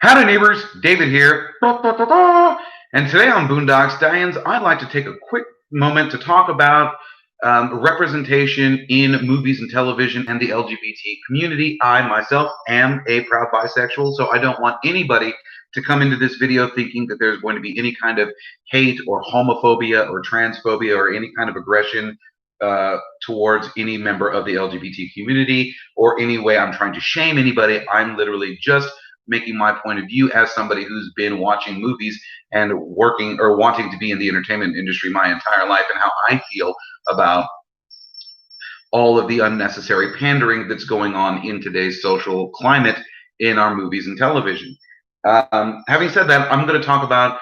Howdy Neighbors, David here. And today on Boondocks Dianes, I'd like to take a quick moment to talk about representation in movies and television and the LGBT community. I myself am a proud bisexual, so I don't want anybody to come into this video thinking that there's going to be any kind of hate or homophobia or transphobia or any kind of aggression towards any member of the LGBT community, or any way I'm trying to shame anybody. I'm literally just making my point of view as somebody who's been watching movies and working or wanting to be in the entertainment industry my entire life, and how I feel about all of the unnecessary pandering that's going on in today's social climate in our movies and television. Having said that, I'm going to talk about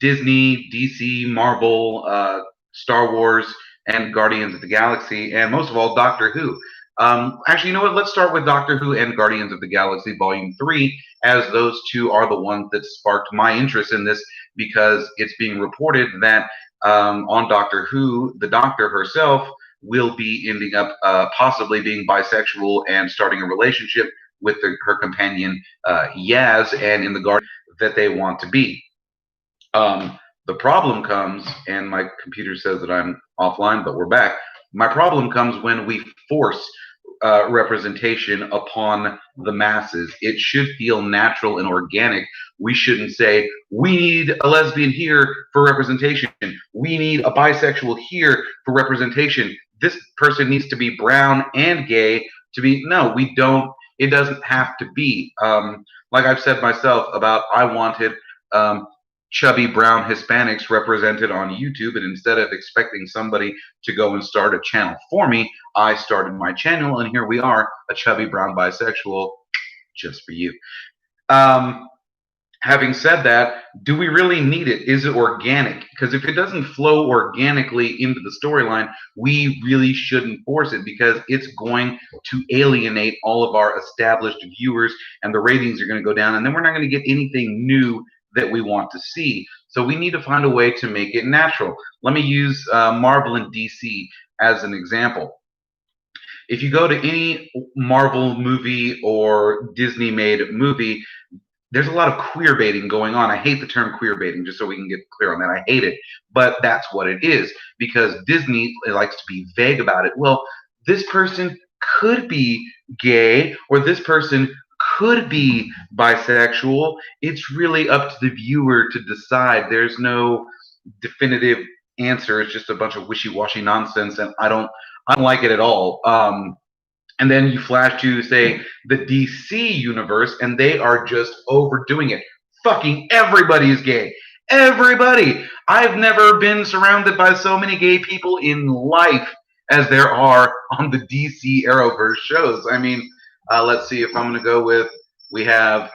Disney, DC, Marvel, Star Wars, and Guardians of the Galaxy, and most of all, Doctor Who. Actually, you know what? Let's start with Doctor Who and Guardians of the Galaxy Volume 3, as those two are the ones that sparked my interest in this, because it's being reported that on Doctor Who, the Doctor herself will be ending up possibly being bisexual and starting a relationship with her companion, Yaz, and in the garden that they want to be. The problem comes, and my computer says that I'm offline, but we're back. My problem comes when we force representation upon the masses. It should feel natural and organic. We shouldn't say, we need a lesbian here for representation. We need a bisexual here for representation. This person needs to be brown and gay to be. No, we don't. It doesn't have to be. Like I've said myself about, I wanted chubby brown Hispanics represented on YouTube, and instead of expecting somebody to go and start a channel for me, I started my channel, and here we are, a chubby brown bisexual, just for you. Having said that, do we really need it? Is it organic? Because if it doesn't flow organically into the storyline, we really shouldn't force it, because it's going to alienate all of our established viewers, and the ratings are going to go down, and then we're not going to get anything new that we want to see. So we need to find a way to make it natural. Let me use Marvel and DC as an example. If you go to any Marvel movie or Disney made movie, there's a lot of queer baiting going on. I hate the term queer baiting, just so we can get clear on that. I hate it, but that's what it is, because Disney likes to be vague about it. Well, this person could be gay, or this person could be bisexual. It's really up to the viewer to decide. There's no definitive answer. It's just a bunch of wishy-washy nonsense, and I don't like it at all. And then you flash to, say, the DC universe, and they are just overdoing it. Fucking everybody is gay. Everybody. I've never been surrounded by so many gay people in life as there are on the DC Arrowverse shows. I mean, let's see if I'm going to go with, we have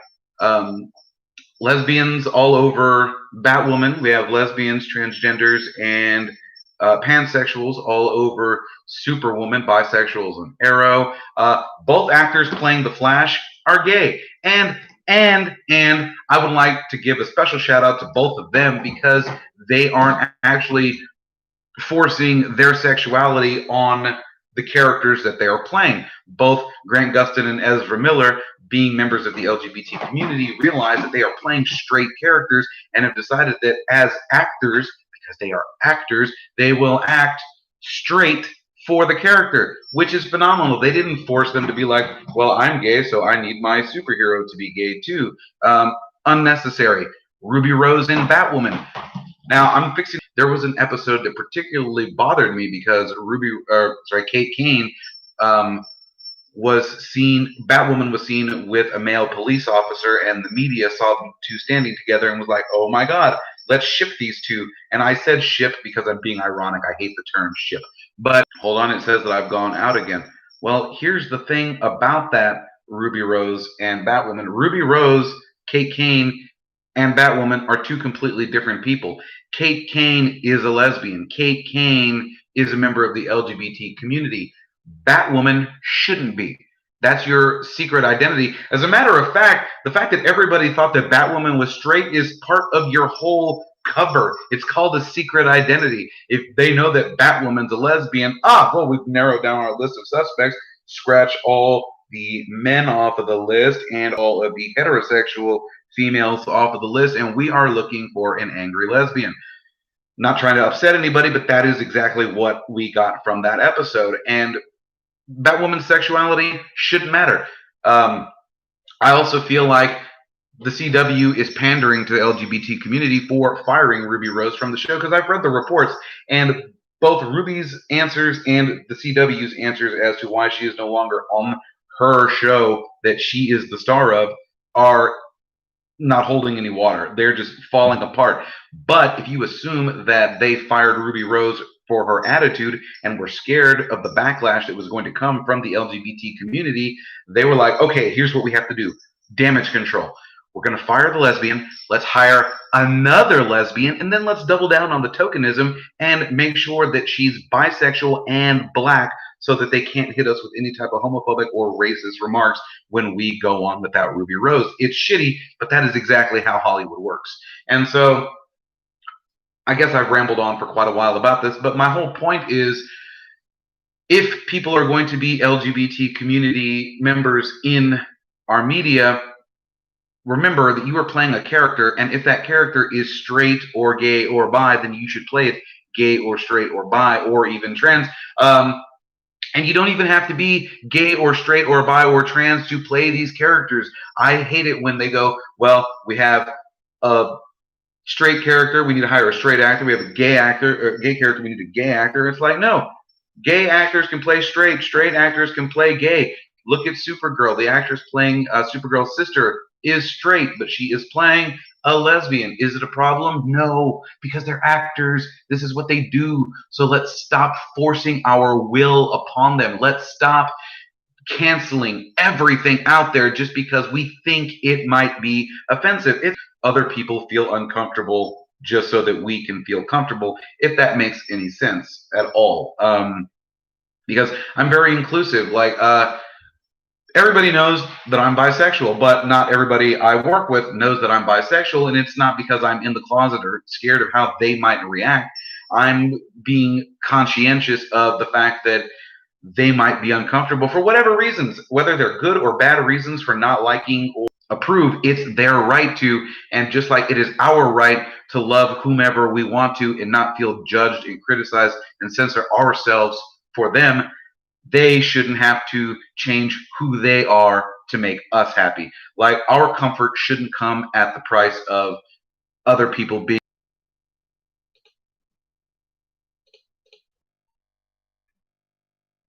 lesbians all over Batwoman. We have lesbians, transgenders, and pansexuals all over Superwoman, bisexuals, and Arrow. Both actors playing the Flash are gay. And I would like to give a special shout out to both of them, because they aren't actually forcing their sexuality on the characters that they are playing. Both Grant Gustin and Ezra Miller, being members of the LGBT community, realize that they are playing straight characters and have decided that as actors, because they are actors, they will act straight for the character, which is phenomenal. They didn't force them to be like, well, I'm gay, so I need my superhero to be gay too. Unnecessary. Ruby Rose in Batwoman. Now, there was an episode that particularly bothered me, because Kate Kane Batwoman was seen with a male police officer, and the media saw them two standing together and was like, oh my God, let's ship these two. And I said ship because I'm being ironic. I hate the term ship. But hold on, it says that I've gone out again. Well, here's the thing about that Ruby Rose and Batwoman. Ruby Rose, Kate Kane, and Batwoman are two completely different people. Kate Kane is a lesbian. Kate Kane is a member of the LGBT community. Batwoman shouldn't be. That's your secret identity. As a matter of fact, the fact that everybody thought that Batwoman was straight is part of your whole cover. It's called a secret identity. If they know that Batwoman's a lesbian, well, we've narrowed down our list of suspects. Scratch all the men off of the list and all of the heterosexual females off of the list, and we are looking for an angry lesbian. Not trying to upset anybody, but that is exactly what we got from that episode. And Batwoman's sexuality shouldn't matter. I also feel like the CW is pandering to the LGBT community for firing Ruby Rose from the show, because I've read the reports, and both Ruby's answers and the CW's answers as to why she is no longer on her show that she is the star of are not holding any water. They're just falling apart. But if you assume that they fired Ruby Rose for her attitude and were scared of the backlash that was going to come from the LGBT community, they were like, okay, here's what we have to do. Damage control. We're going to fire the lesbian. Let's hire another lesbian, and then let's double down on the tokenism and make sure that she's bisexual and black, so that they can't hit us with any type of homophobic or racist remarks when we go on without Ruby Rose. It's shitty, but that is exactly how Hollywood works. And so I guess I've rambled on for quite a while about this, but my whole point is, if people are going to be LGBT community members in our media, remember that you are playing a character, and if that character is straight or gay or bi, then you should play it gay or straight or bi or even trans. And you don't even have to be gay or straight or bi or trans to play these characters. I hate it when they go, well, we have a straight character, we need to hire a straight actor. We have a gay actor, or gay character, we need a gay actor. It's like, no, gay actors can play straight actors can play gay. Look at Supergirl. The actress playing Supergirl's sister is straight, but she is playing a lesbian. Is it a problem? No, because they're actors. This is what they do. So let's stop forcing our will upon them. Let's stop canceling everything out there just because we think it might be offensive. If other people feel uncomfortable just so that we can feel comfortable, if that makes any sense at all. Because I'm very inclusive. Like, everybody knows that I'm bisexual, but not everybody I work with knows that I'm bisexual, and it's not because I'm in the closet or scared of how they might react. I'm being conscientious of the fact that they might be uncomfortable for whatever reasons, whether they're good or bad reasons for not liking or approve. It's their right to, and just like it is our right to love whomever we want to and not feel judged and criticized and censor ourselves for them, they shouldn't have to change who they are to make us happy. Like, our comfort shouldn't come at the price of other people being